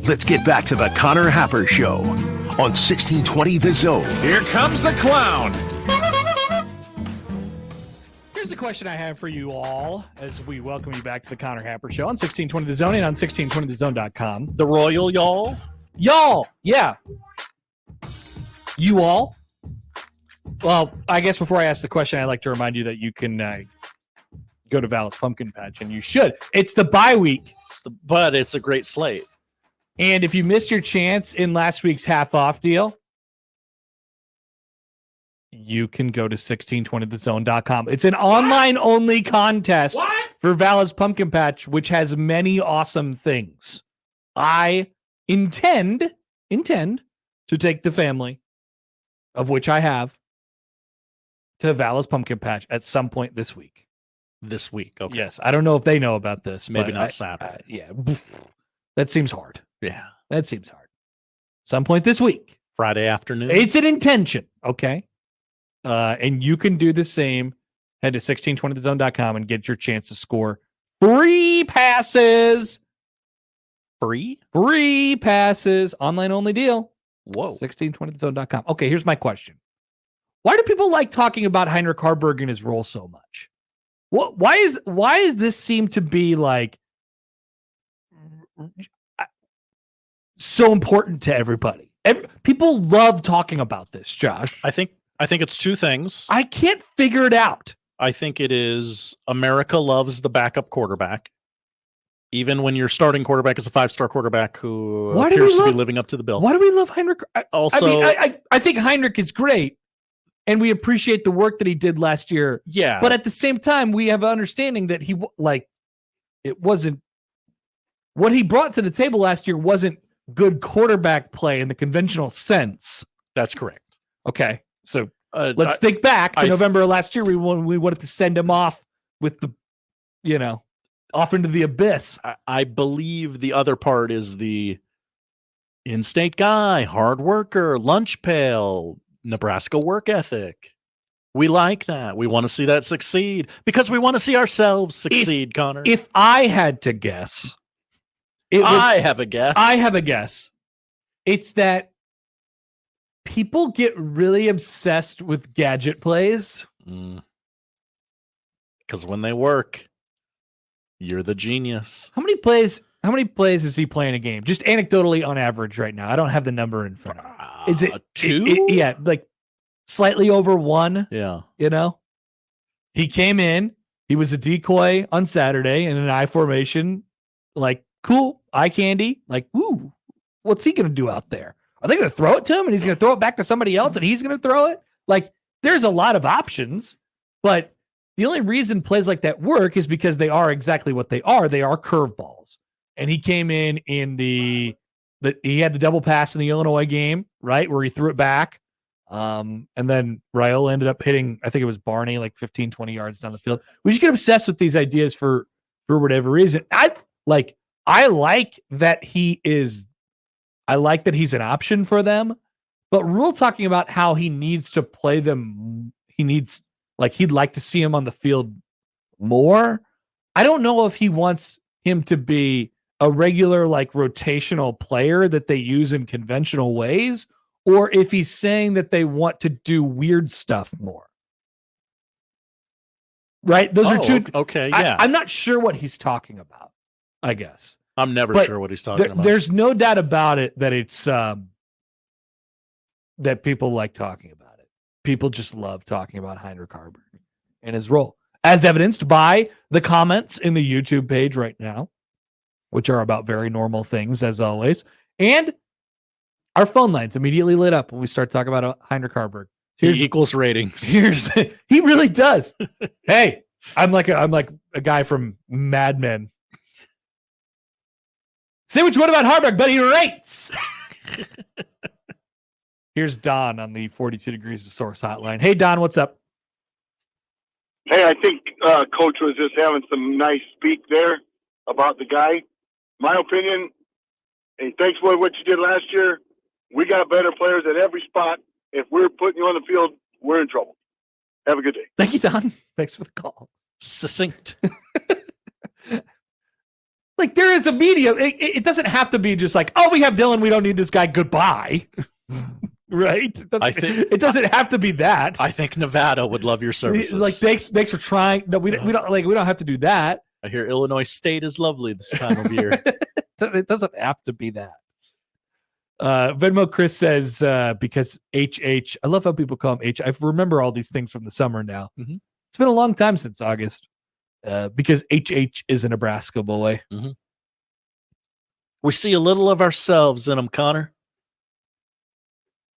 Let's get back to the Connor Happer Show on 1620 The Zone. Here comes the clown. Here's a question I have for you all as we welcome you back to the Connor Happer Show on 1620 The Zone and on 1620thezone.com. The royal y'all? Y'all, yeah. You all? Well, I guess before I ask the question, I'd like to remind you that you can go to Vallis Pumpkin Patch, and you should. It's the bye week. But it's a great slate. And if you missed your chance in last week's half-off deal, you can go to 1620thezone.com. It's an online-only contest for Vallis Pumpkin Patch, which has many awesome things. I intend to take the family, of which I have, to Vallis Pumpkin Patch at some point this week. This week, okay. Yes, I don't know if they know about this. Maybe not Saturday. Yeah, that seems hard. Yeah. That seems hard. Some point this week. Friday afternoon. It's an intention, okay? And you can do the same. Head to 1620thezone.com and get your chance to score free passes. Free passes. Online-only deal. Whoa. 1620thezone.com. Okay, here's my question. Why do people like talking about Heinrich Haarberg and his role so much? Why is this seem to be like so important to everybody? People love talking about this, Josh. I think it's two things. I can't figure it out. I think it is America loves the backup quarterback. Even when your starting quarterback is a 5-star quarterback who appears to be living up to the bill. Why do we love Heinrich? I think Heinrich is great, and we appreciate the work that he did last year. Yeah. But at the same time, we have an understanding that it wasn't what he brought to the table last year wasn't good quarterback play in the conventional sense. That's correct. Okay. So let's think back to November of last year. We wanted to send him off with off into the abyss. I believe the other part is the in-state guy, hard worker, lunch pail, Nebraska work ethic. We like that. We want to see that succeed because we want to see ourselves succeed, Connor. If I had to guess, I have a guess. It's that people get really obsessed with gadget plays. Because when they work, you're the genius. How many plays is he playing a game? Just anecdotally on average right now. I don't have the number in front of me. Is it 2? Yeah, like slightly over 1. Yeah. He came in, he was a decoy on Saturday in an I formation. Like, cool, eye candy. Like, woo, what's he going to do out there? Are they going to throw it to him and he's going to throw it back to somebody else and he's going to throw it? Like, there's a lot of options, but the only reason plays like that work is because they are exactly what they are. They are curveballs. And he came in he had the double pass in the Illinois game, right, where he threw it back. And then Rhule ended up hitting, I think it was Barney, like 15, 20 yards down the field. We just get obsessed with these ideas for whatever reason. I like that he's an option for them, but Rhule talking about how he needs to play them. He'd like to see him on the field more. I don't know if he wants him to be a regular, like, rotational player that they use in conventional ways, or if he's saying that they want to do weird stuff more. Right? Those are two. Okay, yeah. I'm not sure what he's talking about, I guess. I'm never sure what he's talking about. There's no doubt about it that it's that people like talking about it. People just love talking about Heinrich Haarberg and his role, as evidenced by the comments in the YouTube page right now, which are about very normal things, as always. And our phone lines immediately lit up when we start talking about Heinrich Haarberg. He equals ratings. He really does. Hey, I'm like a guy from Mad Men. Say what you want about Haarberg, but he rates. Here's Don on the 42 Degrees of Source hotline. Hey, Don, what's up? Hey, I think Coach was just having some nice speak there about the guy. My opinion, hey, thanks for what you did last year. We got better players at every spot. If we're putting you on the field, we're in trouble. Have a good day. Thank you, Don. Thanks for the call. Succinct. Like there is a medium. It doesn't have to be just like, oh, we have Dylan. We don't need this guy. Goodbye. Right? It doesn't have to be that. I think Nevada would love your services. Like thanks for trying. No, we don't have to do that. I hear Illinois State is lovely this time of year. It doesn't have to be that. Venmo Chris says because HH. I love how people call him H. I remember all these things from the summer now. Mm-hmm. It's been a long time since August. Because HH is a Nebraska boy. Mm-hmm. We see a little of ourselves in him, Connor.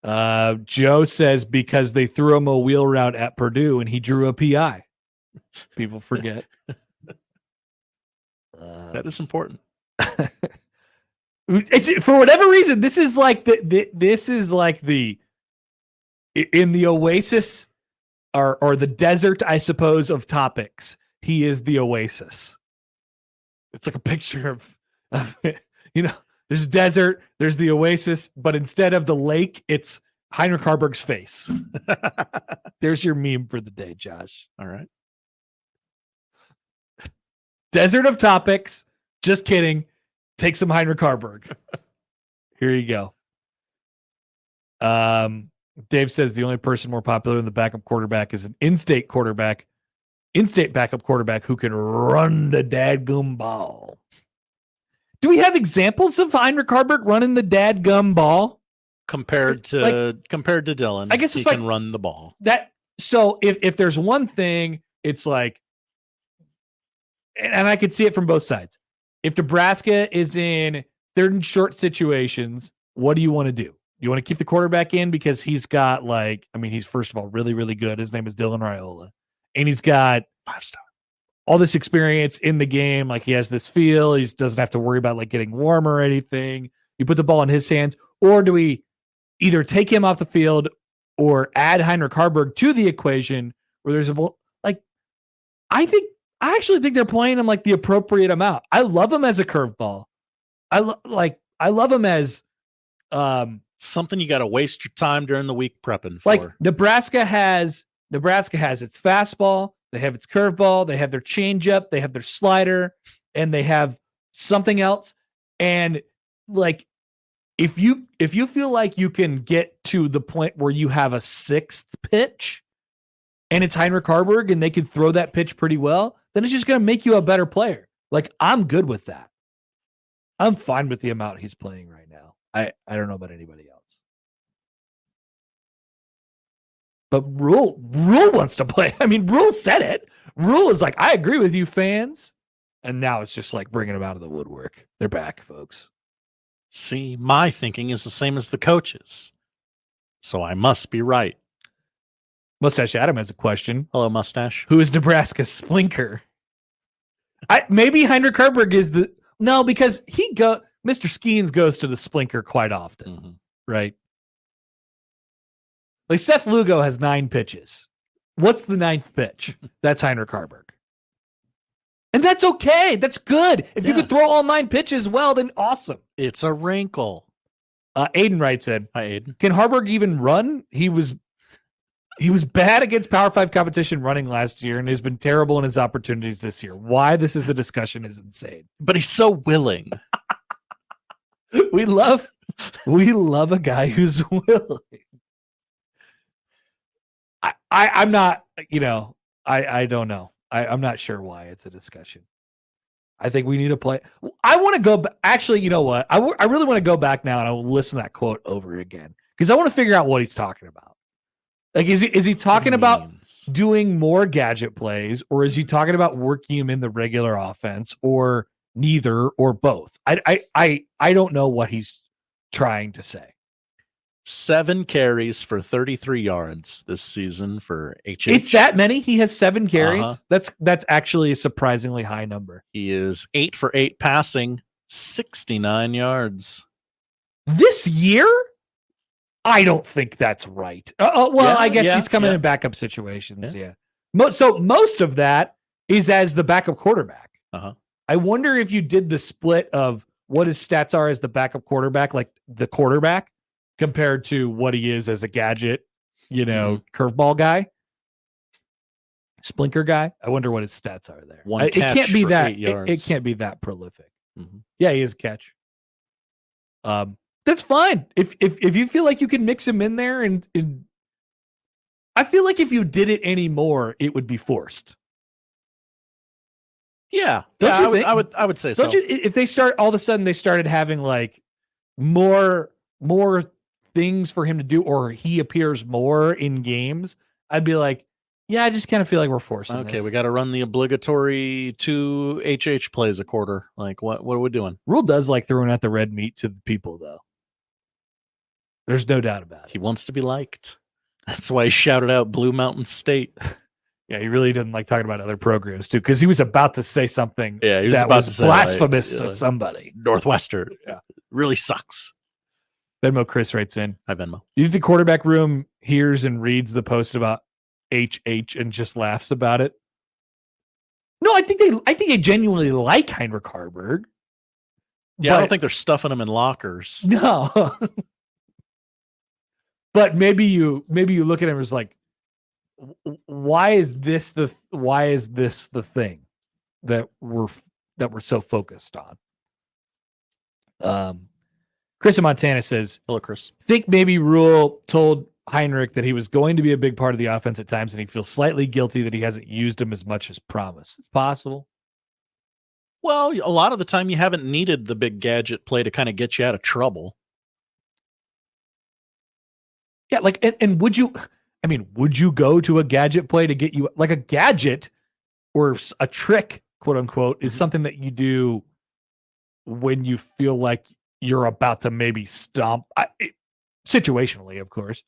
Joe says because they threw him a wheel route at Purdue and he drew a PI. People forget. That is important. It's, for whatever reason, this is like the in the oasis or the desert, I suppose, of topics. He is the oasis. It's like a picture of there's desert, there's the oasis, but instead of the lake, it's Heinrich Haarberg's face. There's your meme for the day, Josh. All right. Desert of topics. Just kidding. Take some Heinrich Haarberg. Here you go. Dave says the only person more popular than the backup quarterback is an in-state backup quarterback who can run the dadgum ball. Do we have examples of Heinrich Haarberg running the dadgum ball? Compared to Dylan, I guess he it's can run the ball. So if there's one thing, it's like, and I could see it from both sides. If Nebraska is in third and short situations, what do you want to do? You want to keep the quarterback in because he's got he's first of all really, really good. His name is Dylan Raiola. And he's got 5-star. All this experience in the game. Like he has this feel. He doesn't have to worry about like getting warm or anything. You put the ball in his hands. Or do we either take him off the field or add Heinrich Haarberg to the equation where there's I actually think they're playing him like the appropriate amount. I love him as a curveball. I love him as something you got to waste your time during the week prepping for. Like Nebraska has its fastball, they have its curveball, they have their changeup, they have their slider, and they have something else. And like, if you feel like you can get to the point where you have a sixth pitch and it's Heinrich Haarberg and they can throw that pitch pretty well, then it's just going to make you a better player. Like, I'm good with that. I'm fine with the amount he's playing right now. I don't know about anybody else. But Rhule wants to play. I mean, Rhule said it. Rhule is like, I agree with you, fans. And now it's just like bringing them out of the woodwork. They're back, folks. See, my thinking is the same as the coaches. So I must be right. Mustache Adam has a question. Hello, Mustache. Who is Nebraska's splinker? Maybe Heinrich Haarberg is because Mr. Skeens goes to the splinker quite often, right? Like Seth Lugo has 9 pitches. What's the 9th pitch? That's Heinrich Haarberg. And that's okay. That's good. If you could throw all 9 pitches, well, then awesome. It's a wrinkle. Aiden writes in. Hi, Aiden. Can Haarberg even run? He was bad against Power 5 competition running last year and has been terrible in his opportunities this year. Why this is a discussion is insane. But he's so willing. We love a guy who's willing. I'm not, I don't know. I'm not sure why it's a discussion. I think we need to play. I want to go. Actually, you know what? I really want to go back now and I will listen to that quote over again because I want to figure out what he's talking about. Like, is he talking about doing more gadget plays, or is he talking about working him in the regular offense, or neither, or both? I don't know what he's trying to say. 7 carries for 33 yards this season for HH. It's that many? He has 7 carries? That's actually a surprisingly high number. He is 8 for 8 passing, 69 yards. This year? I don't think that's right. I guess he's coming in backup situations. Yeah. So most of that is as the backup quarterback. I wonder if you did the split of what his stats are as the backup quarterback, like the quarterback, compared to what he is as a gadget, curveball guy, splinker guy. I wonder what his stats are there. It can't be that. It can't be that prolific. Mhm. Yeah, he is a catch. That's fine. If you feel like you can mix him in there, and I feel like if you did it anymore, it would be forced. Yeah. Don't yeah, you think? I would say Don't so. you? If they start all of a sudden they started having like more things for him to do, or he appears more in games, I'd be like, yeah, I just kind of feel like we're forcing Okay, this. we got to run the obligatory 2 HH plays a quarter. Like, what are we doing? Rhule does like throwing out the red meat to the people, though. There's no doubt about He it. wants to be liked. That's why he shouted out Blue Mountain State. Yeah, he really didn't like talking about other programs too, because he was about to say something Yeah, he was that about was to say, blasphemous like, to somebody. Northwestern. Yeah. Really sucks. Venmo Chris writes in, Hi, Venmo. you think the quarterback room hears and reads the post about HH and just laughs about it? No, I think they genuinely like Heinrich Haarberg. Yeah, I but don't think they're stuffing him in lockers. no. But maybe you look at him as like, why is this the thing that we're so focused on? Chris in Montana says, Hello, Chris. think maybe Rhule told Heinrich that he was going to be a big part of the offense at times, and he feels slightly guilty that he hasn't used him as much as promised. It's possible. Well, a lot of the time you haven't needed the big gadget play to kind of get you out of trouble. Yeah, like, and would you go to a gadget play to get you, like, a gadget or a trick, quote unquote, is something that you do when you feel like you're about to maybe situationally, of course,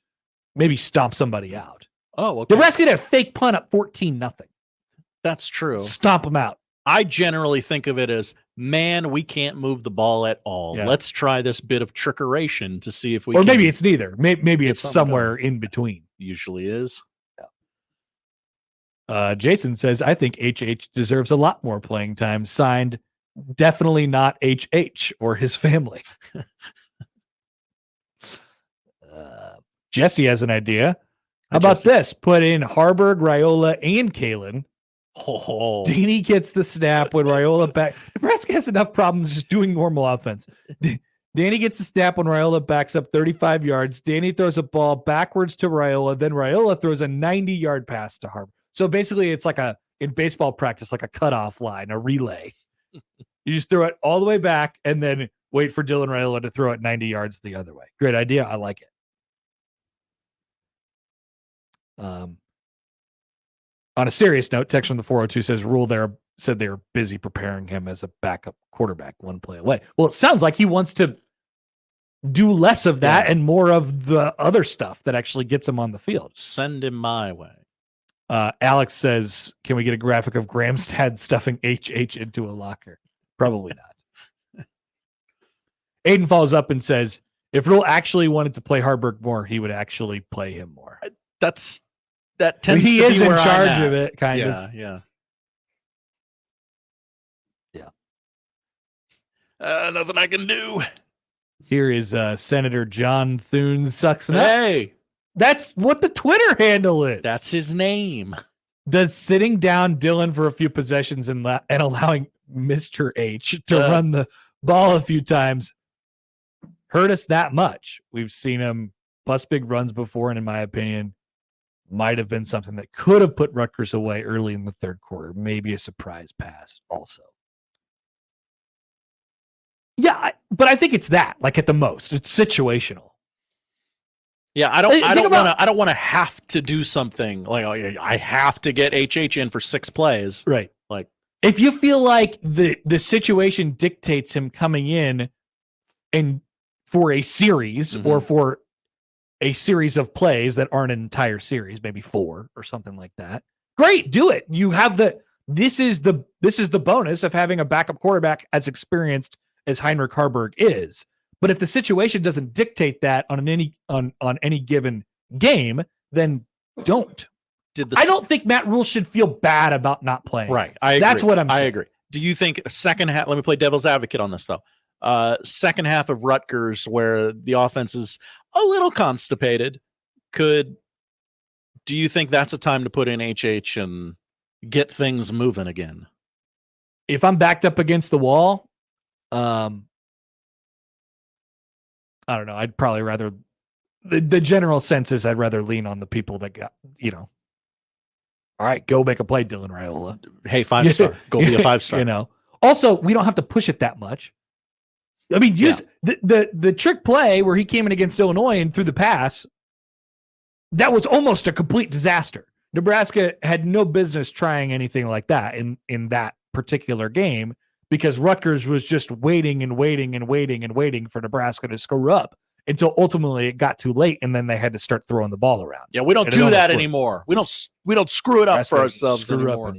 maybe stomp somebody out. Oh, okay. Nebraska had a fake punt up 14-0. That's true. Stomp them out. I generally think of it as, man, we can't move the ball at all. Yeah. Let's try this bit of trickeration to see if we Or can. maybe it's neither. Maybe get it's something somewhere going. in between. Usually is. Jason says, I think HH deserves a lot more playing time. Signed, definitely not HH or his family. Jesse has an idea. How about Jesse. this? Put in Haarberg, Raiola, and Kalen. Oh, Danny gets the snap when Raiola back. Nebraska has enough problems just doing normal offense. Danny gets the snap when Raiola backs up 35 yards. Danny throws a ball backwards to Raiola. Then Raiola throws a 90-yard pass to Haarberg. So basically, it's like in baseball practice, like a cutoff line, a relay. You just throw it all the way back and then wait for Dylan Raiola to throw it 90 yards the other way. Great idea. I like it. On a serious note, text from the 402 says Rhule there said they were busy preparing him as a backup quarterback one play away. Well, it sounds like he wants to do less of that and more of the other stuff that actually gets him on the field. Send him my way. Alex says, can we get a graphic of Gramstad stuffing HH into a locker? Probably not. Aiden follows up and says, if Rhule actually wanted to play Haarberg more, he would actually play him more. That tends he to is be in where I'm charge at. of it, kind of. Yeah. Nothing I can do. Here is Senator John Thune Sucks Nuts. Hey, that's what the Twitter handle is. that's his name. Does sitting down Dylan for a few possessions and allowing Mr. H to run the ball a few times hurt us that much? We've seen him bust big runs before, and in my opinion, might have been something that could have put Rutgers away early in the third quarter. Maybe a surprise pass also. Yeah, but I think it's that, like, at the most. It's situational. Yeah, I don't want to have to do something like I have to get HH in for 6 plays. Right. Like, if you feel like the situation dictates him coming in and for a series or for a series of plays that aren't an entire series, maybe 4 or something like that, great, do it. You have this is the bonus of having a backup quarterback as experienced as Heinrich Haarberg is. But if the situation doesn't dictate that on any given game, then don't. I don't think Matt Rhule should feel bad about not playing. Right. I agree. That's what I'm saying. I agree. Do you think second half, let me play devil's advocate on this though. Second half of Rutgers where the offense is a little constipated, do you think that's a time to put in HH and get things moving again? If I'm backed up against the wall, I don't know. I'd probably rather the general sense is I'd rather lean on the people that got, all right, go make a play, Dylan Raiola. Hey, 5-star. Go be a 5-star. Also, we don't have to push it that much. I mean, use the trick play where he came in against Illinois and threw the pass. That was almost a complete disaster. Nebraska had no business trying anything like that in that particular game because Rutgers was just waiting and waiting and waiting and waiting for Nebraska to screw up until ultimately it got too late and then they had to start throwing the ball around. Yeah, we don't do that anymore. We don't screw it up for ourselves anymore.